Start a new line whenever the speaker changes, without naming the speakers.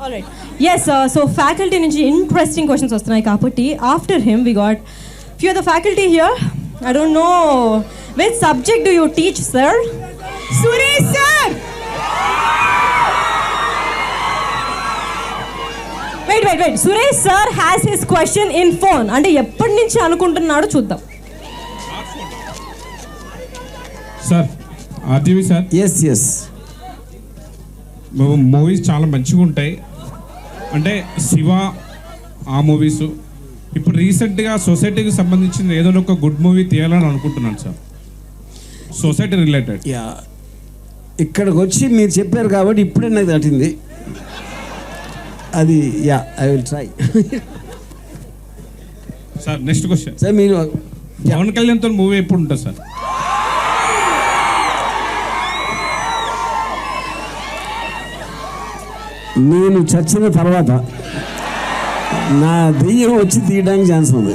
Alright. Yes, so faculty నుంచి interesting questions వస్తున్నాయి కాబట్టి after him we got few of the faculty here. I don't know which subject do you teach, sir? Suresh sir. Wait. Suresh sir has his question in phone. అంటే ఎప్పటి నుంచి అనుకుంటున్నాడో చూద్దాం.
Sir RGV sir.
Yes
movies చాలా మంచిగా ఉంటాయి. అంటే శివ ఆ మూవీస్ ఇప్పుడు రీసెంట్గా సొసైటీకి సంబంధించిన ఏదో ఒక గుడ్ మూవీ తీయాలని అనుకుంటున్నాను సార్, సొసైటీ రిలేటెడ్.
యా, ఇక్కడికి వచ్చి మీరు చెప్పారు కాబట్టి ఇప్పుడే నాకు తట్టింది అది. Yeah, I will try.
Sir next question
sir, మీరు
పవన్ కళ్యాణ్తో మూవీ ఎప్పుడు ఉంటుంది సార్?
నేను చచ్చిన తర్వాత నా దెయ్యం వచ్చి తీయడానికి ఛాన్స్ ఉంది.